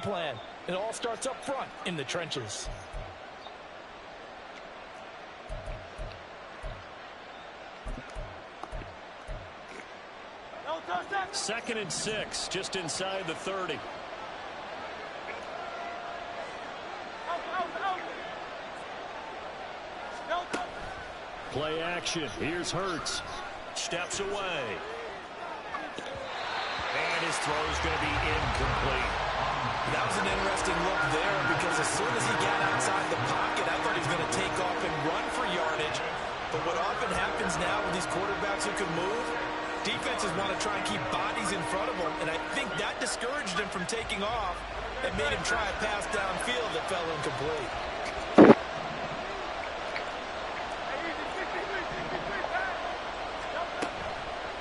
plan. It all starts up front in the trenches. Second and 6, just inside the 30. Play action. Here's Hurts. Steps away. And his throw's going to be incomplete. That was an interesting look there because as soon as he got outside the pocket, I thought he was going to take off and run for yardage. But what often happens now with these quarterbacks who can move, defenses want to try and keep bodies in front of them, and I think that discouraged him from taking off and made him try a pass downfield that fell incomplete.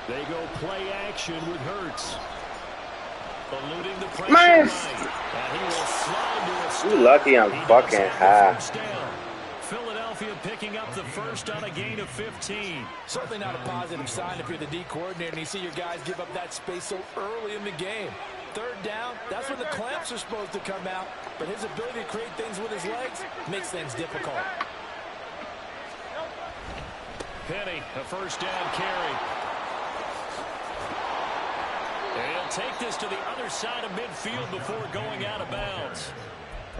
They go play action with Hurts. Eluding the pressure. And he will slide to a stop. You lucky I'm fucking high. Philadelphia picking up the first on a gain of 15. Certainly not a positive sign if you're the D coordinator and you see your guys give up that space so early in the game. Third down, that's when the clamps are supposed to come out, but his ability to create things with his legs makes things difficult. Penny, a first down carry. He'll take this to the other side of midfield before going out of bounds.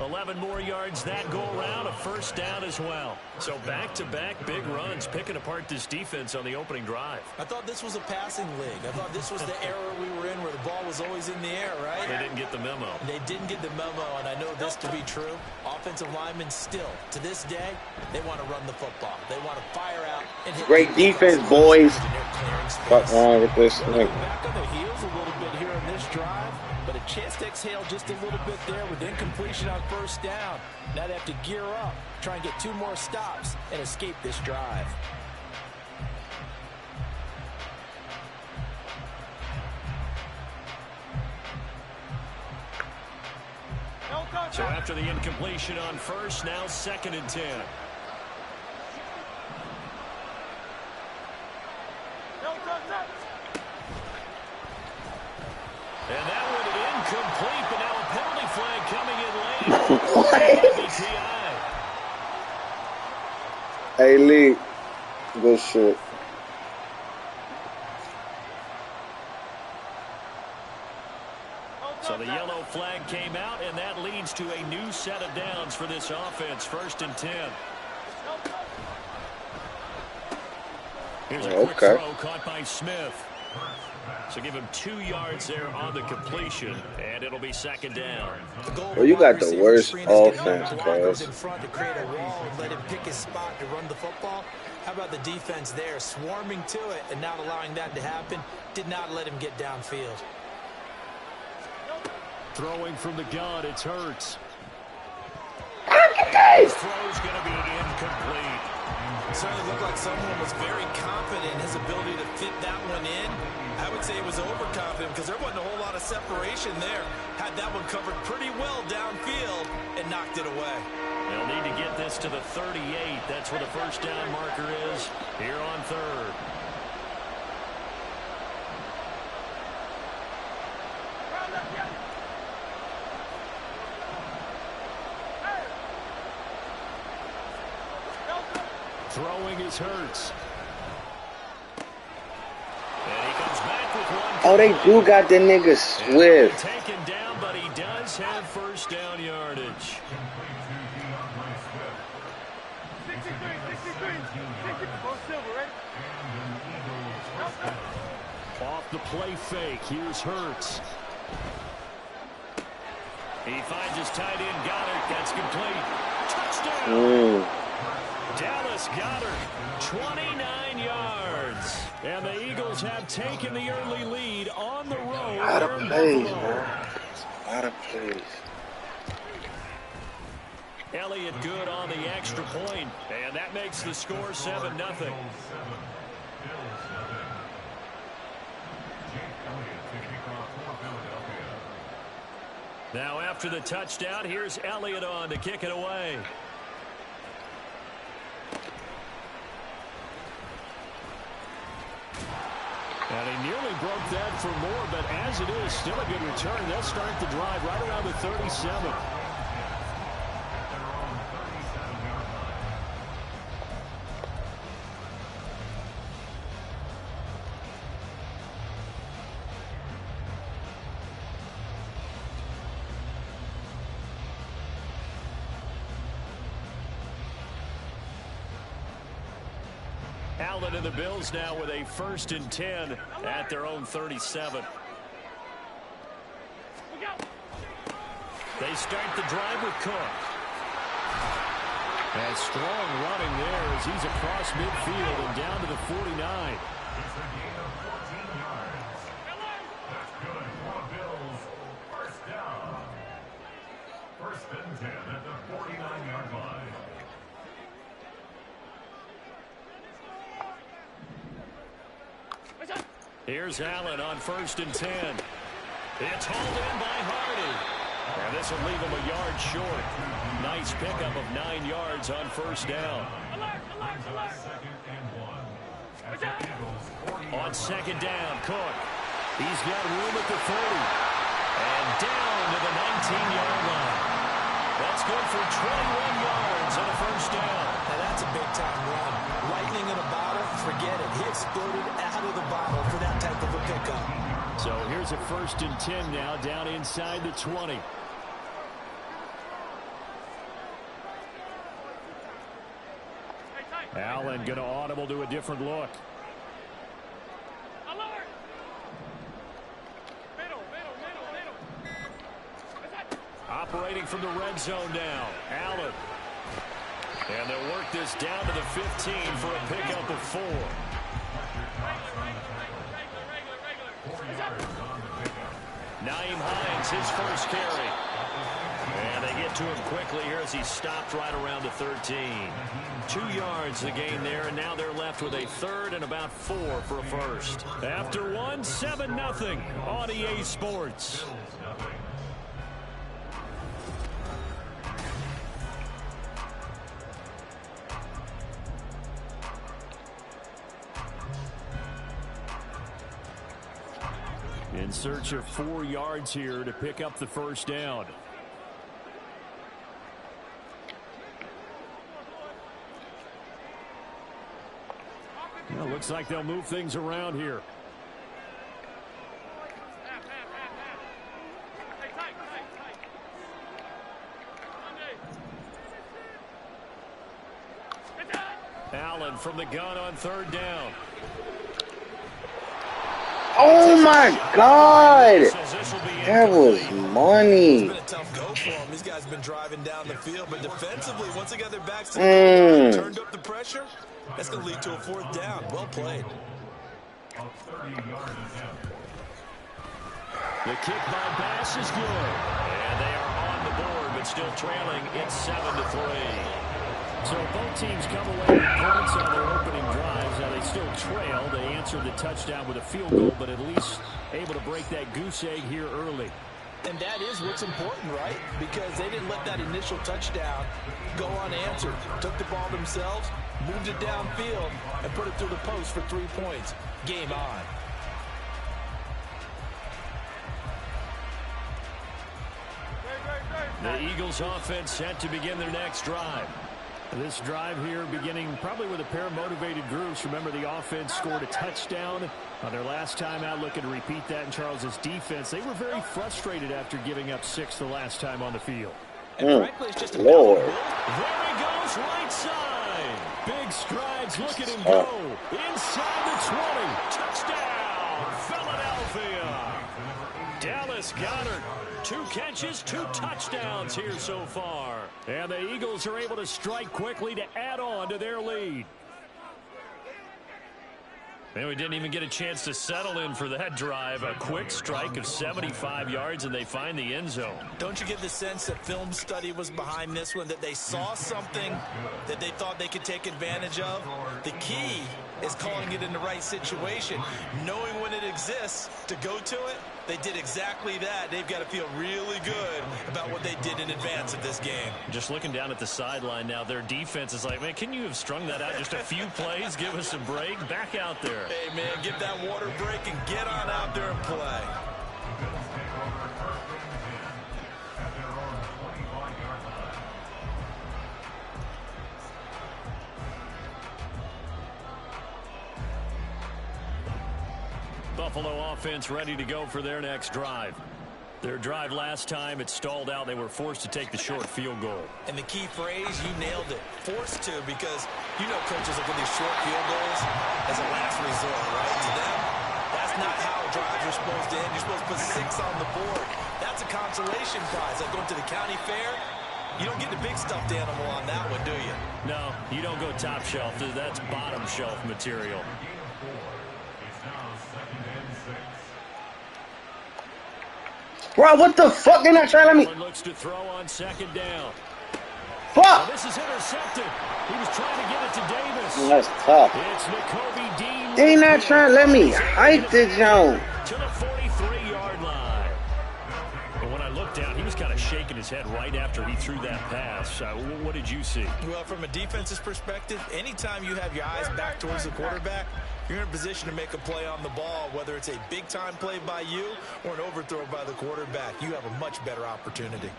11 more yards that go around, a first down as well. So back-to-back big runs, picking apart this defense on the opening drive. I thought this was a passing league. I thought this was the era we were in where the ball was always in the air, right? They didn't get the memo. They didn't get the memo, and I know this to be true. Offensive linemen still, to this day, they want to run the football. They want to fire out and hit. Great defense, boys. Fuck wrong with this thing. Back on the heels a little bit here in this drive. But a chance to exhale just a little bit there with incompletion on first down. Now they have to gear up, try and get 2 more stops, and escape this drive. So after the incompletion on first, now second and 10. And that one incomplete, but now a penalty flag coming in late. Hey, Lee. Good shit. So the yellow flag came out, and that leads to a new set of downs for this offense. First and 10. Here's a quick throw caught by Smith. So give him 2 yards there on the completion, and it'll be second down. Well, you got the worst offense, guys. In front to create a wall and let him pick his spot to run the football. How about the defense there, swarming to it and not allowing that to happen? Did not let him get downfield. Throwing from the gun, it's Hurts. His throw's going to be incomplete. It certainly looked like someone was very confident in his ability to fit that one in. I would say it was overconfident because there wasn't a whole lot of separation there. Had that one covered pretty well downfield and knocked it away. They'll need to get this to the 38. That's where the first down marker is here on third. Throwing is Hurts. And he comes back with one. Oh, they do got the nigga Swift. Taken down, but he does have first down yardage. Off the play fake, here's Hurts. He finds his tight end, Goddard. That's complete. Touchdown! Dallas Goddard, 29 yards. And the Eagles have taken the early lead on the road. A lot of plays, man. A lot of plays. Elliott good on the extra point, and that makes the score 7-0. Now after the touchdown, here's Elliott on to kick it away. And he nearly broke that for more, but as it is, still a good return. They'll start the drive right around the 37. Allen and the Bills now with a 1st and 10 at their own 37. They start the drive with Cook. And strong running there as he's across midfield and down to the 49. It's a gain of 14 yards. That's good for Bills. First down. 1st and 10 at the 49-yard line. Here's Allen on 1st and 10. It's hauled in by Hardy. And this will leave him a yard short. Nice pickup of 9 yards on 1st down. On 2nd down, Cook. He's got room at the 30. And down to the 19-yard line. That's good for 21 yards and a 1st down. Now that's a big-time run. Lightning in a bottle, forget it. He exploded out of the bottle for that type of a pickup. So here's a 1st and 10 now, down inside the 20. Allen going to audible to a different look. Operating from the red zone now. Allen. And they'll work this down to the 15 for a pickup of 4. Naeem Hines, his first carry. And they get to him quickly here as he stopped right around the 13. 2 yards the gain there, and now they're left with a 3rd and about 4 for a 1st. After 1, 7-0 on EA Sports. In search of 4 yards here to pick up the 1st down. Well, looks like they'll move things around here. Allen from the gun on 3rd down. Oh my God! That was money. It's been a tough go for him. These guys have been driving down the field, but defensively, once they got their backs to the goal, turned up the pressure, that's going to lead to a 4th down. Well played. The kick by Bass is good. And they are on the board, but still trailing. It's 7-3. So both teams come away with points on their opening drives. Now they still trail. They answered the touchdown with a field goal, but at least able to break that goose egg here early. And that is what's important, right? Because they didn't let that initial touchdown go unanswered. Took the ball themselves, moved it downfield, and put it through the post for 3 points. Game on. The Eagles offense set to begin their next drive. This drive here beginning probably with a pair of motivated groups. Remember, the offense scored a touchdown on their last time out. Looking to repeat that in Charles's defense. They were very frustrated after giving up 6 the last time on the field. And frankly, it's just a Lord. There he goes, right side. Big strides. Look at him go. Inside the 20. Touchdown, Philadelphia. Dallas Goedert. 2 catches, 2 touchdowns here so far. And the Eagles are able to strike quickly to add on to their lead. And we didn't even get a chance to settle in for that drive. A quick strike of 75 yards, and they find the end zone. Don't you get the sense that film study was behind this one, that they saw something that they thought they could take advantage of? The key is calling it in the right situation, knowing when it exists to go to it, They did exactly that. They've got to feel really good about what they did in advance of this game. Just looking down at the sideline now, their defense is like, man, can you have strung that out just a few plays? Give us a break. Back out there. Hey, man, give that water break and get on out there and play. Buffalo offense ready to go for their next drive. Their drive last time, it stalled out. They were forced to take the short field goal. And the key phrase, you nailed it. Forced to, because you know coaches look at these short field goals as a last resort, right? To them, that's not how drives are supposed to end. You're supposed to put 6 on the board. That's a consolation prize. Like going to the county fair, you don't get the big stuffed animal on that one, do you? No, you don't go top shelf. That's bottom shelf material. Bro, what the fuck? They're not trying to let me. Looks to throw on second down. Fuck! Well, this is intercepted. He was trying to get it to Davis. That's tough. It's Nakobe Dean. They not trying to let me hike the zone. To the 43-yard line. And when I looked down, he was kind of shaking his head right after he threw that pass. What did you see? Well, from a defense's perspective, anytime you have your eyes back towards the quarterback, you're in a position to make a play on the ball, whether it's a big-time play by you or an overthrow by the quarterback. You have a much better opportunity.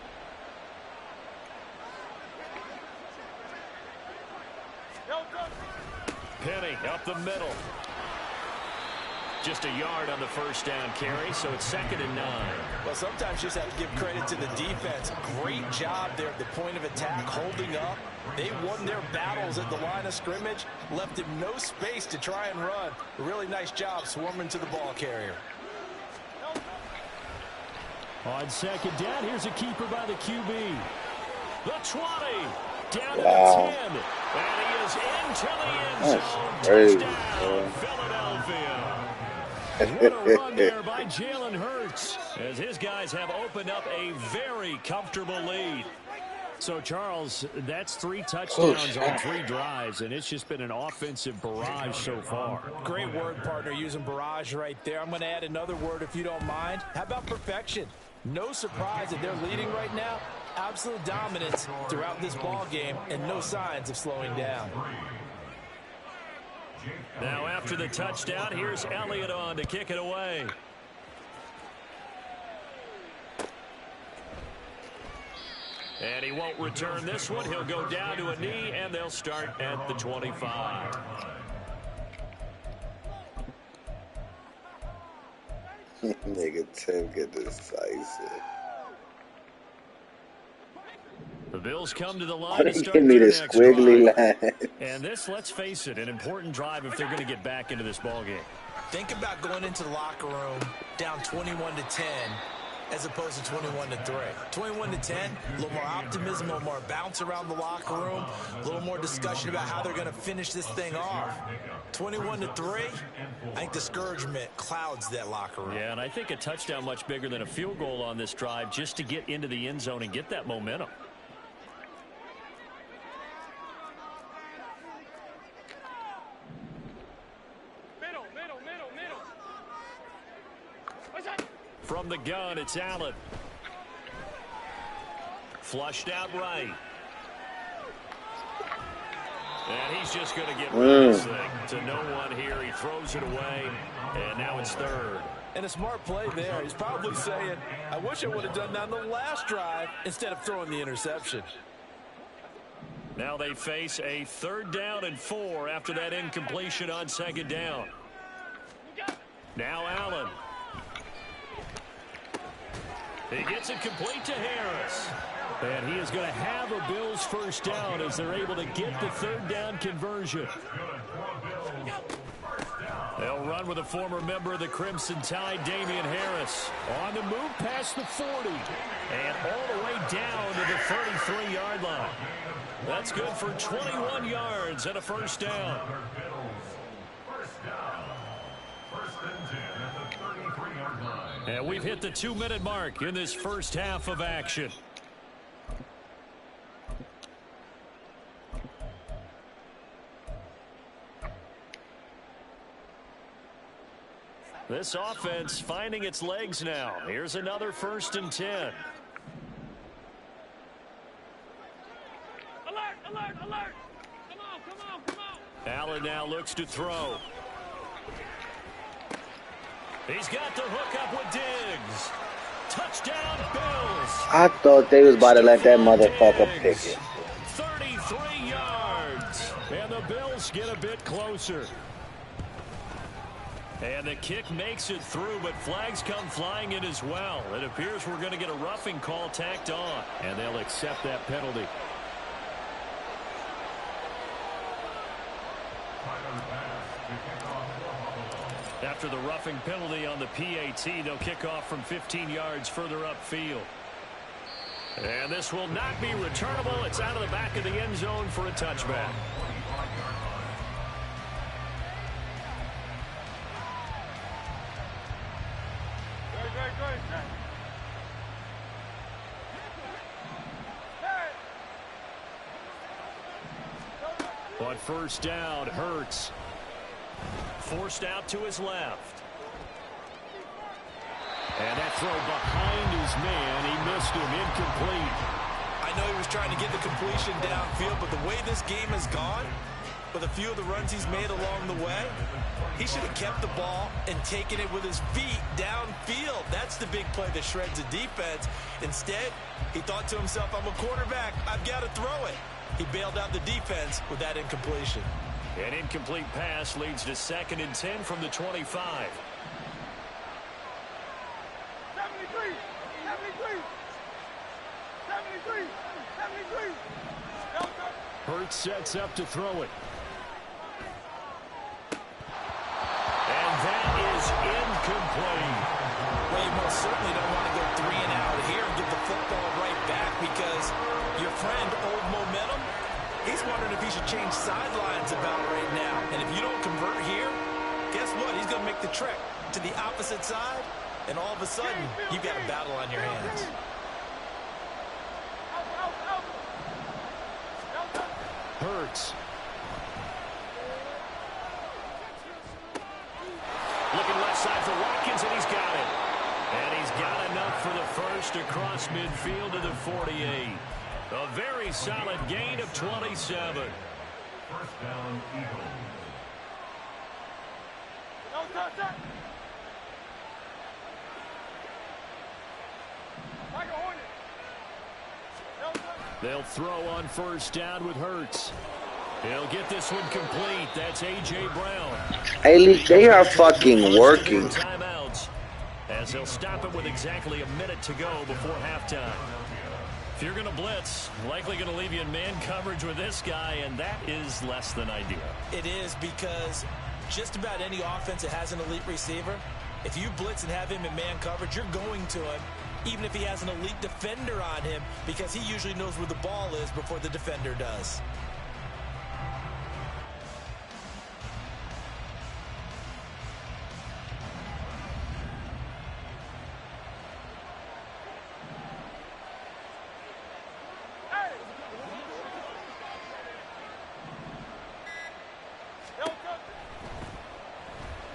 Penny up the middle. Just a yard on the first down carry, so it's 2nd and 9. Well, sometimes you just have to give credit to the defense. Great job there at the point of attack, holding up. They won their battles at the line of scrimmage, left him no space to try and run. A really nice job swarming to the ball carrier. On second down, here's a keeper by the QB. The 20, down to the 10, and he is into the end zone. Touchdown, Philadelphia. What a run there by Jalen Hurts, as his guys have opened up a very comfortable lead. So, Charles, that's 3 touchdowns on 3 drives, and it's just been an offensive barrage so far. Great word, partner, using barrage right there. I'm going to add another word if you don't mind. How about perfection? No surprise that they're leading right now. Absolute dominance throughout this ball game and no signs of slowing down. Now after the touchdown, here's Elliott on to kick it away. And he won't return this one. He'll go down to a knee, and they'll start at the 25. Nigga, Tim get decisive. The Bills come to the line to start Give me their this next squiggly drive. line. And this, let's face it, an important drive if they're going to get back into this ballgame. Think about going into the locker room down 21-10 as opposed to 21-3. 21-10, a little more optimism, a little more bounce around the locker room, a little more discussion about how they're going to finish this thing off. 21-3, I think discouragement clouds that locker room. Yeah, and I think a touchdown much bigger than a field goal on this drive just to get into the end zone and get that momentum. From the gun, it's Allen. Flushed out right. And he's just going to get rid of this thing to no one here. He throws it away, and now it's 3rd. And a smart play there. He's probably saying, I wish I would have done that on the last drive instead of throwing the interception. Now they face a 3rd down and 4 after that incompletion on 2nd down. Now Allen. He gets it complete to Harris. And he is going to have a Bills first down as they're able to get the 3rd down conversion. They'll run with a former member of the Crimson Tide, Damian Harris. On the move past the 40. And all the way down to the 33-yard line. That's good for 21 yards and a first down. And we've hit the 2-minute mark in this first half of action. This offense finding its legs now. Here's another 1st and 10. Alert, alert, alert. Come on, come on, come on. Allen now looks to throw. He's got the hook up with Diggs. Touchdown, Bills. I thought they was about to let that motherfucker pick it. 33 yards. And the Bills get a bit closer. And the kick makes it through, but flags come flying in as well. It appears we're going to get a roughing call tacked on. And they'll accept that penalty. After the roughing penalty on the PAT, they'll kick off from 15 yards further upfield. And this will not be returnable. It's out of the back of the end zone for a touchback. On 1st down, Hurts. Forced out to his left. And that throw behind his man. He missed him. Incomplete. I know he was trying to get the completion downfield, but the way this game has gone, with a few of the runs he's made along the way, he should have kept the ball and taken it with his feet downfield. That's the big play that shreds the defense. Instead, he thought to himself, I'm a quarterback. I've got to throw it. He bailed out the defense with that incompletion. An incomplete pass leads to 2nd and 10 from the 25. 73, 73, 73, 73. Hurts sets up to throw it. And that is incomplete. Well, you most certainly don't want to go 3 and out here and get the football right back, because your friend, Old Momentum, he's wondering if he should change sidelines about right now. And if you don't convert here, guess what? He's going to make the trek to the opposite side, and all of a sudden, you've got a battle on your hands. Hurts. Looking left side for Watkins, and he's got it. And he's got enough for the first across midfield to the 48. A very solid gain of 27. 1st down, Eagles. They'll throw on 1st down with Hurts. He'll get this one complete. That's A.J. Brown. Hey, they are fucking working. Timeouts, as he'll stop it with exactly a minute to go before halftime. If you're going to blitz, likely going to leave you in man coverage with this guy, and that is less than ideal. It is, because just about any offense that has an elite receiver, if you blitz and have him in man coverage, you're going to him, even if he has an elite defender on him, because he usually knows where the ball is before the defender does.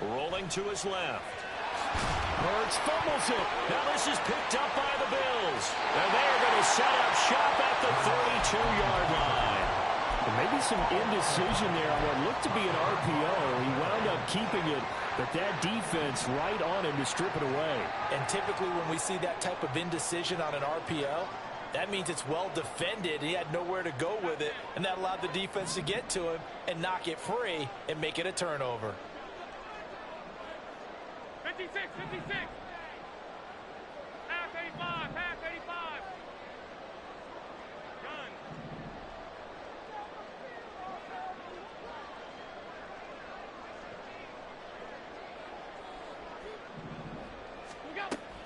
Rolling to his left. Hurts fumbles it. Now this is picked up by the Bills. And they are going to set up shop at the 32-yard line. And maybe some indecision there on what looked to be an RPO. He wound up keeping it, but that defense right on him to strip it away. And typically when we see that type of indecision on an RPO, that means it's well defended. He had nowhere to go with it, and that allowed the defense to get to him and knock it free and make it a turnover. 56, 56. Half 85, half 85. Done.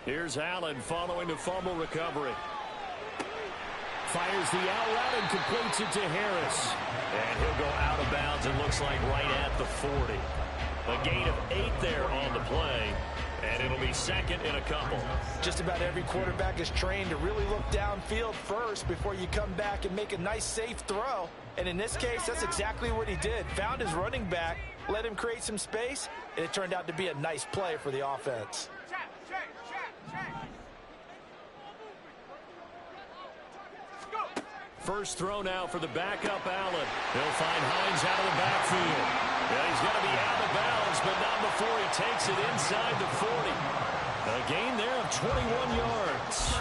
Here's Allen following the fumble recovery. Fires the out route and completes it to Harris. And he'll go out of bounds, it looks like right at the 40. A gain of 8 there on the play. And it'll be second and a couple. Just about every quarterback is trained to really look downfield first before you come back and make a nice, safe throw. And in this case, that's exactly what he did. Found his running back, let him create some space, and it turned out to be a nice play for the offense. First throw now for the backup, Allen. He'll find Hines out of the backfield. Yeah, he's going to be out of bounds, but not before he takes it inside the 40. A gain there of 21 yards.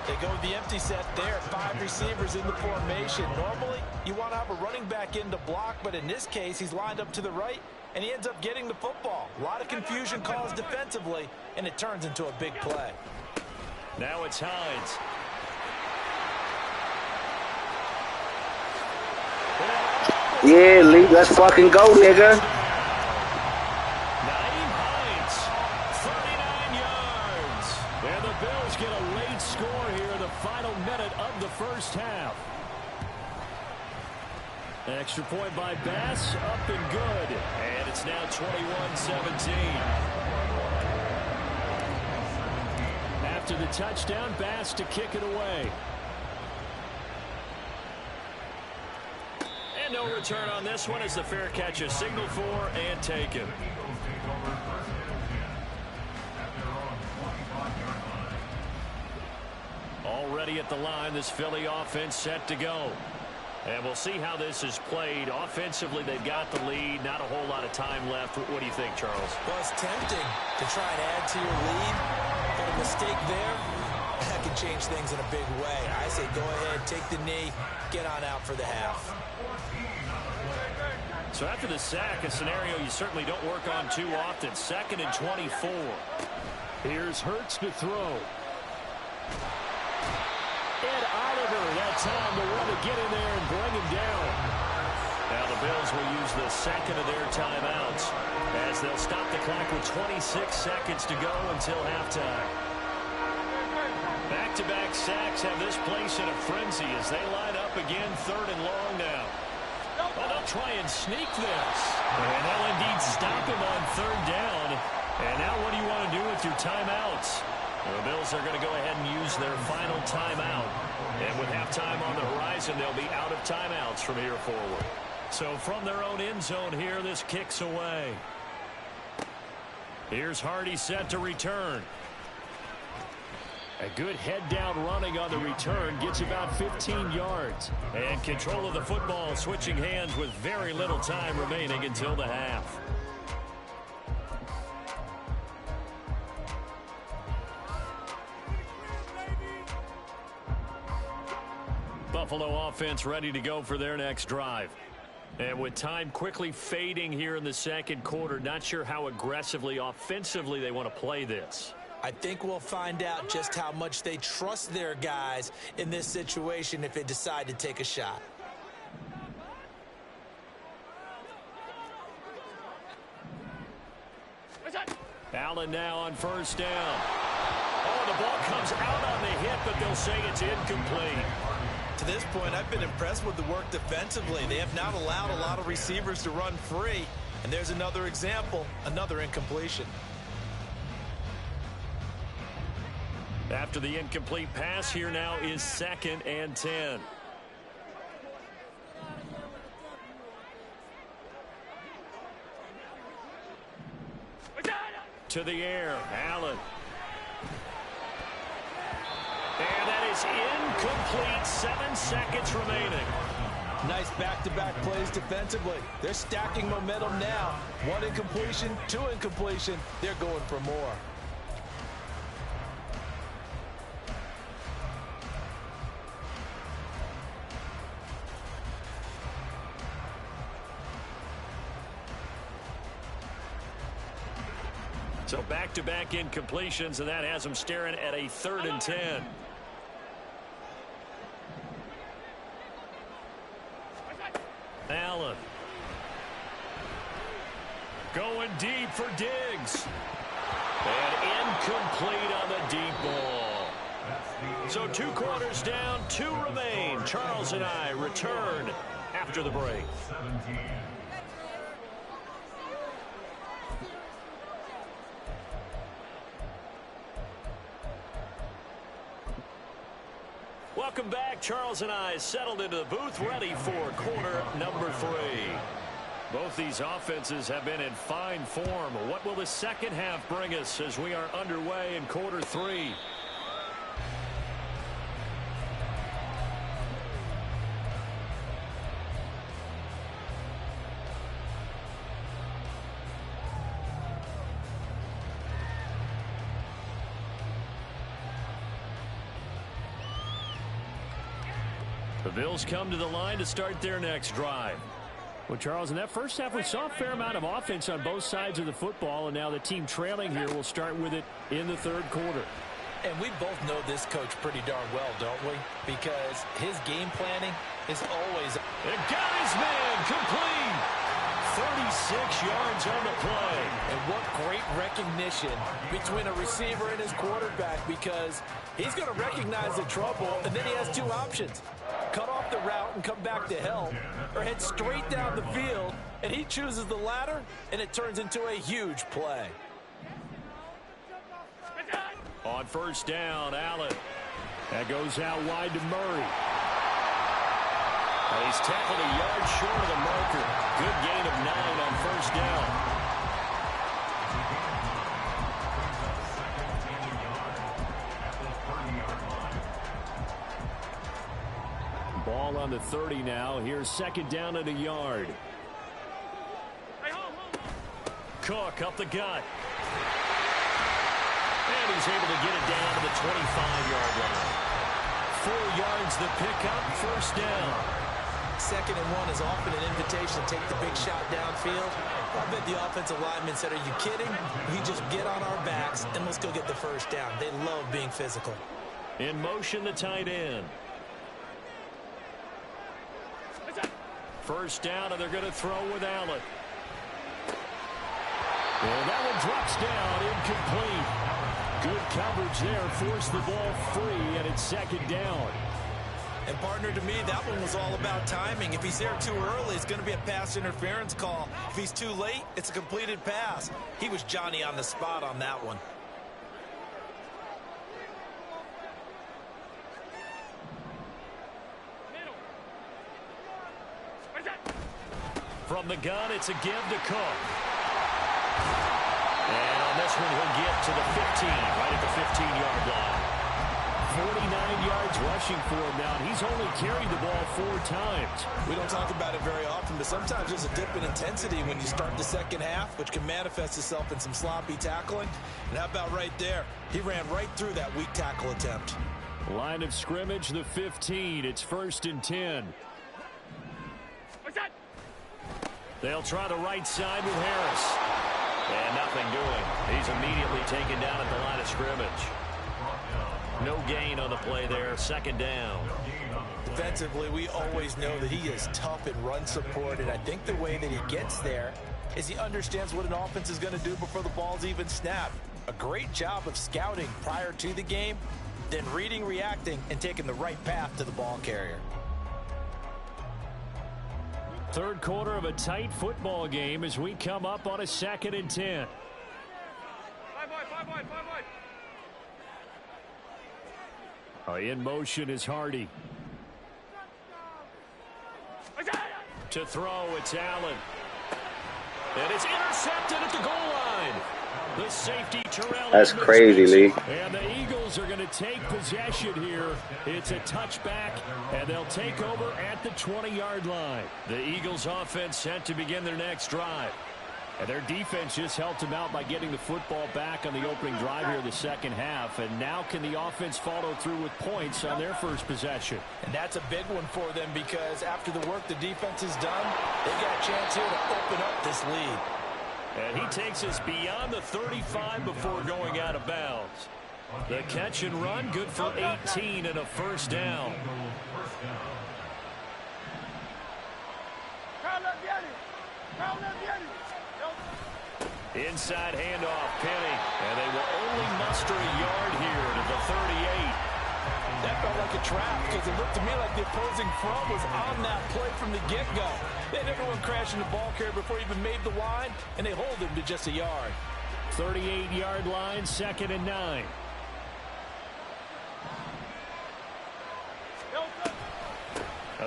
They go with the empty set there. 5 receivers in the formation. Normally, you want to have a running back in to block, but in this case, he's lined up to the right, and he ends up getting the football. A lot of confusion caused defensively, and it turns into a big play. Now it's Hines. Yeah, Lee, let's fucking go, nigga. Nyheim Hines, 39 yards. And the Bills get a late score here in the final minute of the first half. Extra point by Bass, up and good. And it's now 21-17. After the touchdown, Bass to kick it away. No return on this one as the fair catch is signaled for and taken. Already at the line, this Philly offense set to go. And we'll see how this is played. Offensively, they've got the lead. Not a whole lot of time left. What do you think, Charles? Well, it's tempting to try and add to your lead, but a mistake there, that can change things in a big way. I say go ahead, take the knee, get on out for the half. So after the sack, a scenario you certainly don't work on too often. 2nd and 24. Here's Hurts to throw. Ed Oliver, that time the one to get in there and bring him down. Now the Bills will use the second of their timeouts as they'll stop the clock with 26 seconds to go until halftime. Back-to-back sacks have this place in a frenzy as they line up again 3rd and long now. Well, they'll try and sneak this. And they'll indeed stop him on 3rd down. And now what do you want to do with your timeouts? The Bills are going to go ahead and use their final timeout. And with halftime on the horizon, they'll be out of timeouts from here forward. So from their own end zone here, this kicks away. Here's Hardy set to return. A good head-down running on the return gets about 15 yards. And control of the football switching hands with very little time remaining until the half. Buffalo offense ready to go for their next drive. And with time quickly fading here in the second quarter, not sure how aggressively, offensively they want to play this. I think we'll find out just how much they trust their guys in this situation if they decide to take a shot. Allen now on 1st down. Oh, the ball comes out on the hit, but they'll say it's incomplete. To this point, I've been impressed with the work defensively. They have not allowed a lot of receivers to run free. And there's another example, another incompletion. After the incomplete pass, here now is 2nd and 10. To the air, Allen. And that is incomplete. 7 seconds remaining. Nice back-to-back plays defensively. They're stacking momentum now. 1 incompletion, 2 incompletion. They're going for more. So back-to-back incompletions, and that has them staring at a 3rd and 10. Allen. Going deep for Diggs. And incomplete on the deep ball. So 2 quarters down, 2 remain. Charles and I return after the break. Welcome back. Charles and I settled into the booth, ready for quarter number 3. Both these offenses have been in fine form. What will the second half bring us as we are underway in quarter 3? The Bills come to the line to start their next drive. Well, Charles, in that first half, we saw a fair amount of offense on both sides of the football, and now the team trailing here will start with it in the third quarter. And we both know this coach pretty darn well, don't we? Because his game planning is always... It got his man complete. 36 yards on the play. And what great recognition between a receiver and his quarterback, because he's going to recognize the trouble, and then he has two options. Cut off the route and come back to help, or head straight down the field, and he chooses the latter, and it turns into a huge play. On first down, Allen. That goes out wide to Murray. He's tackled a yard short of the marker. Good gain of 9 on first down. Ball on the 30 now. Here's second down and a yard. Cook up the gut. And he's able to get it down to the 25-yard line. 4 yards the pickup, first down. 2nd and 1 is often an invitation to take the big shot downfield. I bet the offensive lineman said, are you kidding? We just get on our backs and let's go get the first down. They love being physical. In motion, the tight end. First down, and they're going to throw with Allen. And that one drops down, incomplete. Good coverage there, forced the ball free, and it's second down. And partner, to me, that one was all about timing. If he's there too early, it's going to be a pass interference call. If he's too late, it's a completed pass. He was Johnny on the spot on that one. From the gun, it's a give to Cook. And on this one, he'll get to the 15, right at the 15-yard line. 49 yards rushing for him now, and he's only carried the ball 4 times. We don't talk about it very often, but sometimes there's a dip in intensity when you start the second half, which can manifest itself in some sloppy tackling. And how about right there? He ran right through that weak tackle attempt. Line of scrimmage, the 15. It's 1st and 10. They'll try the right side with Harris. And nothing doing. He's immediately taken down at the line of scrimmage. No gain on the play there. Second down. Defensively, we always know that he is tough in run support, and I think the way that he gets there is he understands what an offense is going to do before the ball's even snapped. A great job of scouting prior to the game, then reading, reacting, and taking the right path to the ball carrier. Third quarter of a tight football game as we come up on a 2nd and 10. In motion is Hardy. To throw, it's Allen. And it's intercepted at the goal line. The safety, Terrell. That's crazy, Lee. And the Eagles are going to take possession here. It's a touchback, and they'll take over at the 20-yard line. The Eagles offense set to begin their next drive. And their defense just helped them out by getting the football back on the opening drive here in the second half. And now can the offense follow through with points on their first possession? And that's a big one for them because after the work the defense has done, they got a chance here to open up this lead. And he takes us beyond the 35 before going out of bounds. The catch and run, good for 18 and a first down. Inside handoff, Penny. And they will only muster a yard here to the 38. That felt like a trap because it looked to me like the opposing front was on that play from the get-go. They had everyone crashing the ball carrier before he even made the line, and they hold him to just a yard. 38-yard line, 2nd and 9.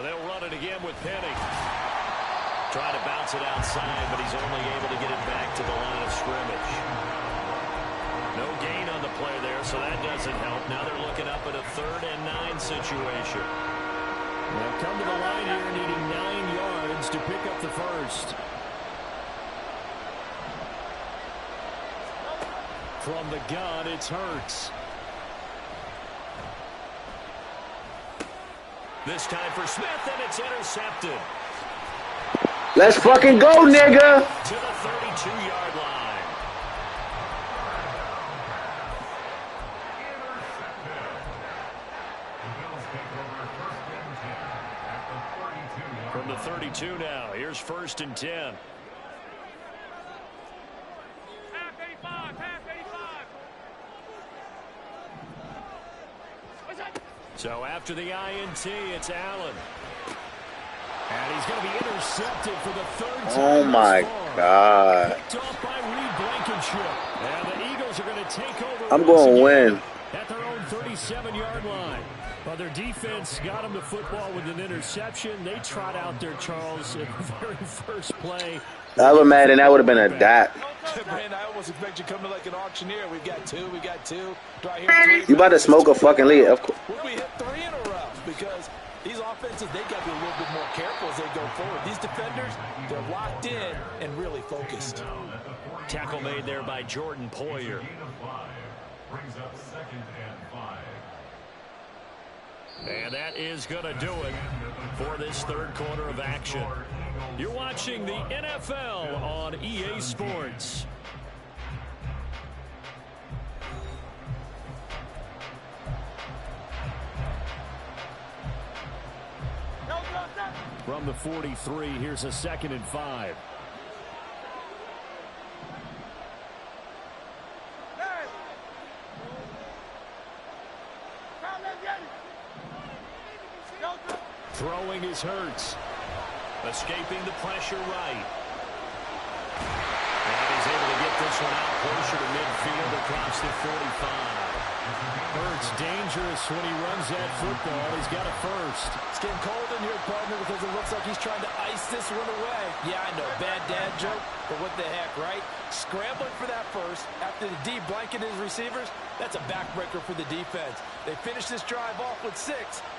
They'll run it again with Penny. Trying to bounce it outside, but he's only able to get it back to the line of scrimmage. No gain on the play there, so that doesn't help. Now they're looking up at a 3rd and 9 situation. They'll come to the line here needing 9 yards to pick up the first. From the gun, it's Hurts. This time for Smith, and it's intercepted. Let's fucking go, nigga. To the 32-yard line. From the 32 now, here's 1st and 10. Half 85, half 85. So after the INT, it's Allen. And he's going to be intercepted for the 3rd time. Oh my God. Picked off by Reed Blankenship. And the Eagles are going to take over. I'm going to win. At their own 37-yard line. Well, their defense got them the football with an interception. They trot out there, Charles, in the very first play. I would imagine that would have been a dot. Man, I almost expect you coming like an auctioneer. We've got two. Do I hear 3? You about to smoke a fucking lead, of course. Will we hit 3 in a row? Because these offenses, they got to be a little bit more careful as they go forward. These defenders, they're locked in and really focused. Tackle made there by Jordan Poyer. Brings up 2nd and 5. And that is going to do it for this 3rd quarter of action. You're watching the NFL on EA Sports. From the 43, here's a 2nd and 5. Throwing his Hurts. Escaping the pressure right. And he's able to get this one out closer to midfield across the 45. Hurts dangerous when he runs that football. He's got a first. It's getting cold in here, partner, because it looks like he's trying to ice this one away. Yeah, I know, bad dad joke, but what the heck, right? Scrambling for that first after the D blanket his receivers, that's a backbreaker for the defense. They finish this drive off with 6,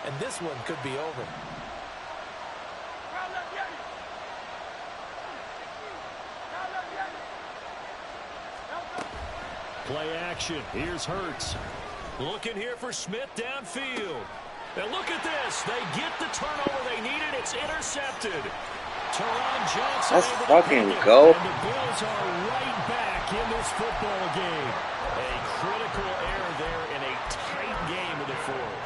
and this one could be over. Play action. Here's Hurts. Looking here for Smith downfield. And look at this. They get the turnover they needed. It's intercepted. Teron Johnson. Let's fucking go. And the Bills are right back in this football game. A critical error there in a tight game of the 4th.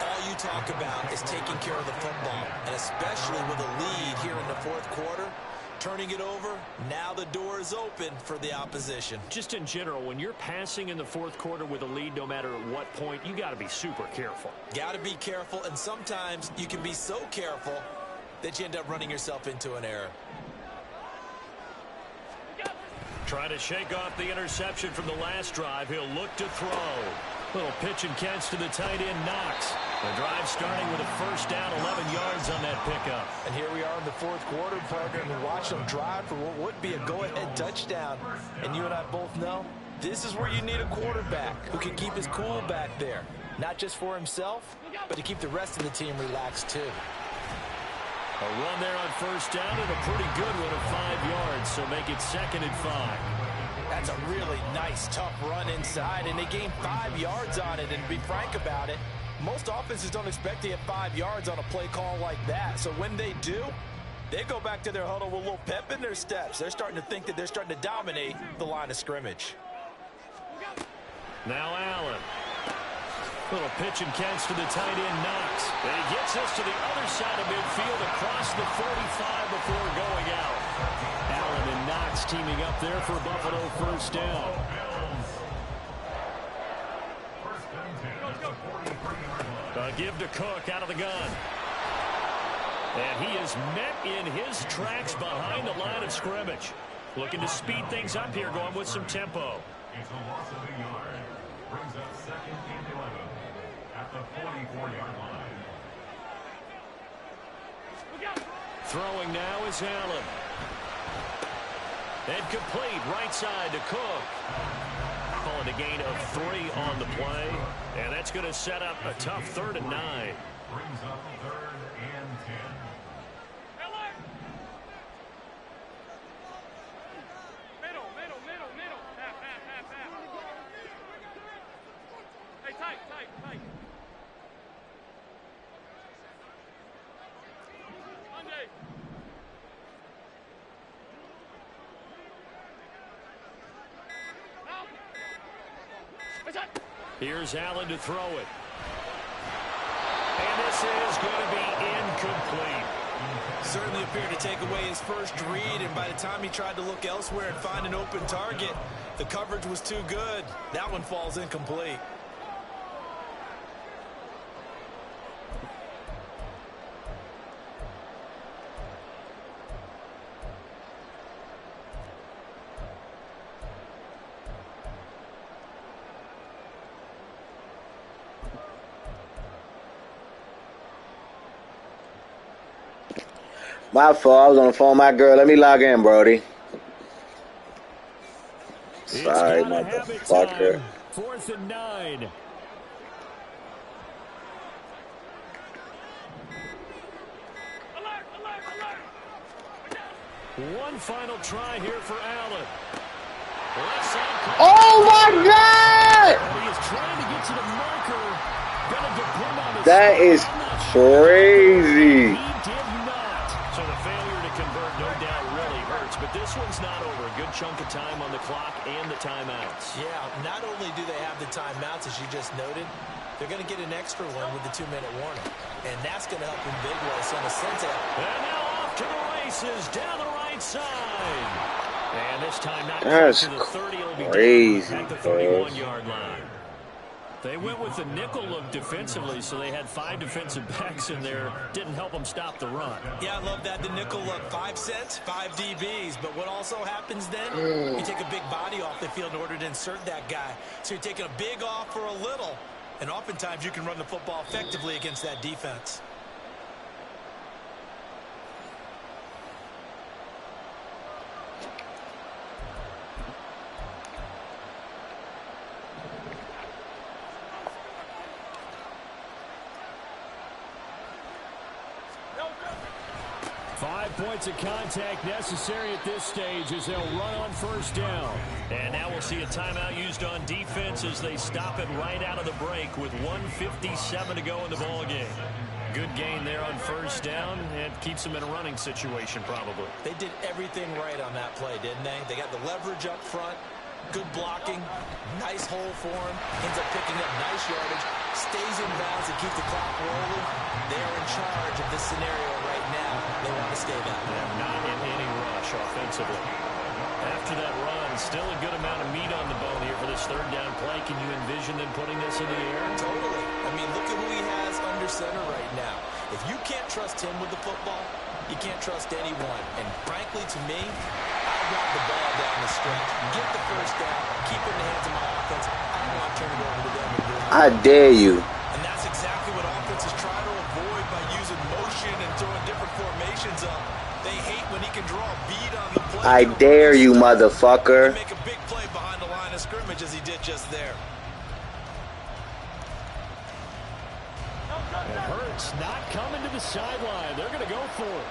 All you talk about is taking care of the football, and especially with a lead here in the 4th quarter. Turning it over, now the door is open for the opposition. Just in general, when you're passing in the 4th quarter with a lead, no matter at what point, you got to be super careful. Got to be careful, and sometimes you can be so careful that you end up running yourself into an error. Trying to shake off the interception from the last drive. He'll look to throw. Little pitch and catch to the tight end, Knox. The drive starting with a first down, 11 yards on that pickup. And here we are in the 4th quarter, partner, and we're watching them drive for what would be a go-ahead touchdown. And you and I both know this is where you need a quarterback who can keep his cool back there. Not just for himself, but to keep the rest of the team relaxed, too. A run there on first down and a pretty good one of 5 yards, so make it 2nd and 5. That's a really nice, tough run inside, and they gained 5 yards on it. And to be frank about it, most offenses don't expect to get 5 yards on a play call like that. So when they do, they go back to their huddle with a little pep in their steps. They're starting to think that they're starting to dominate the line of scrimmage. Now Allen. Little pitch and catch to the tight end, Knox. And he gets us to the other side of midfield across the 45 before going out. Allen and Knox teaming up there for Buffalo first down. Give to Cook out of the gun. And he is met in his tracks behind the line of scrimmage. Looking to speed things up here, going with some tempo. It's a loss of a yard. Brings up 2nd and 11 at the 44-yard line. Throwing now is Allen. And complete right side to Cook. Calling a gain of 3 on the play. And that's going to set up a tough 3rd and 9. Brings up 3rd and 10. Middle. Half. Hey, tight. Monday. Here's Allen to throw it. And this is going to be incomplete. Certainly appeared to take away his first read, and by the time he tried to look elsewhere and find an open target, the coverage was too good. That one falls incomplete. My fault. I was on the phone with my girl. Let me log in, Brody. Sorry, motherfucker. 4th and 9. One final try here for Allen. Oh, my God! He is trying to get to the marker. Gonna depend on his That is crazy. He did not. So the failure to convert, no doubt, really hurts. But this one's not over. A good chunk of time on the clock and the timeouts. Yeah, not only do they have the timeouts, as you just noted, they're going to get an extra one with the 2-minute warning. And that's going to help in big ways. So in a sense, and now off to the races down the right side. And this time not That's to the 30. It'll be crazy, at the 31-yard line. They went with the nickel look defensively, so they had 5 defensive backs in there. Didn't help them stop the run. yeah, I love that. The nickel look, 5 cents, 5 DBs. But what also happens then, you take a big body off the field in order to insert that guy. So you're taking a big off for a little. And oftentimes you can run the football effectively against that defense. Points of contact necessary at this stage as they'll run on 1st down. And now we'll see a timeout used on defense as they stop it right out of the break with 1:57 to go in the ballgame. Good gain there on 1st down and keeps them in a running situation probably. They did everything right on that play, didn't they? They got the leverage up front, good blocking, nice hole for him, ends up picking up nice yardage, stays in bounds to keep the clock rolling. They're in charge of this scenario right now. They want to stay that way. Not in any rush offensively. After that run, still a good amount of meat on the bone here for this 3rd down play. Can you envision them putting this in the air? Totally. I mean, look at who he has under center right now. If you can't trust him with the football, you can't trust anyone. And frankly, to me, I want the ball down the stretch. Get the 1st down. Keep it in the hands of my offense. I don't want to turn it over to them. I dare you. And that's exactly what offenses try to avoid by using motion and throwing different formations up. They hate when he can draw a bead on the play. I dare you, motherfucker. Make a big play behind the line of scrimmage as he did just there. And Hurts not coming to the sideline. They're going to go for it.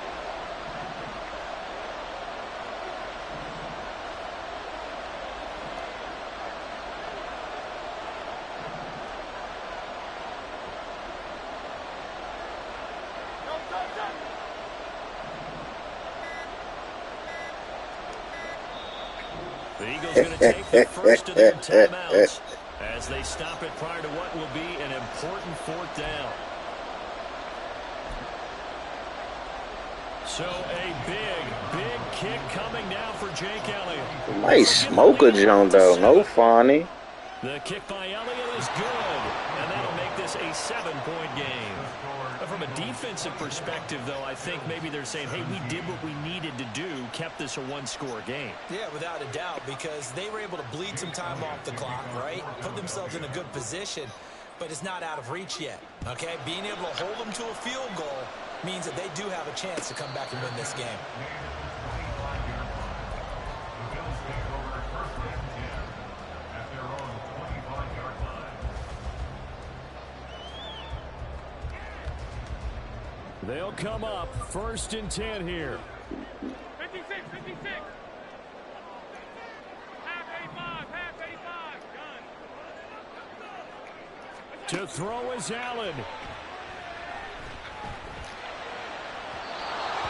The Eagles going to take the first of their timeouts as they stop it prior to what will be an important 4th down. So a big kick coming now for Jake Elliott. Nice smoker, John, though. No funny. The kick by Elliott is good, and that'll make this a 7-point game. But from a defensive perspective, though, I think maybe they're saying, hey, we did what we needed to do, kept this a 1-score game. Yeah, without a doubt, because they were able to bleed some time off the clock, right? Put themselves in a good position, but it's not out of reach yet, okay? Being able to hold them to a field goal means that they do have a chance to come back and win this game. The Bills take over first and 10 at their own 25-yard line. They'll come up 1st and 10 here. 56, 56. Half A5, done. To throw is Allen.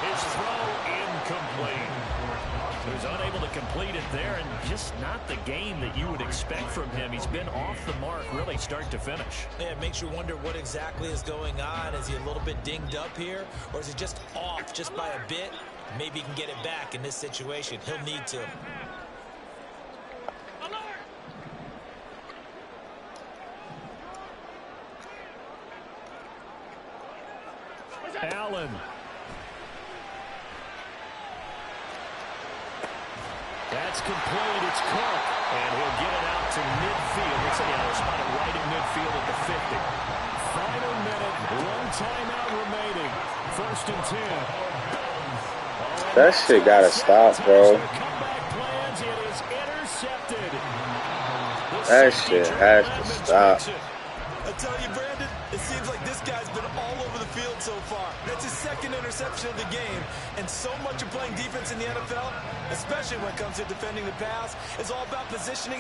His throw incomplete. He was unable to complete it there, and just not the game that you would expect from him. He's been off the mark really start to finish. Yeah, it makes you wonder what exactly is going on. Is he a little bit dinged up here, or is he just off just by a bit? Maybe he can get it back in this situation. He'll need to. Allen. That's complete. It's Cook. And he'll get it out to midfield. Looks like they're spotted right in midfield at the 50. Final minute. 1 timeout remaining. 1st and 10. That shit gotta stop, bro. Comeback plans. It is intercepted. That shit has to stop. I tell you, Brandon, it seems like this guy's been all over the field so far. That's his 2nd interception of the game. And so much of playing defense in the NFL, especially when it comes to defending the pass, is all about positioning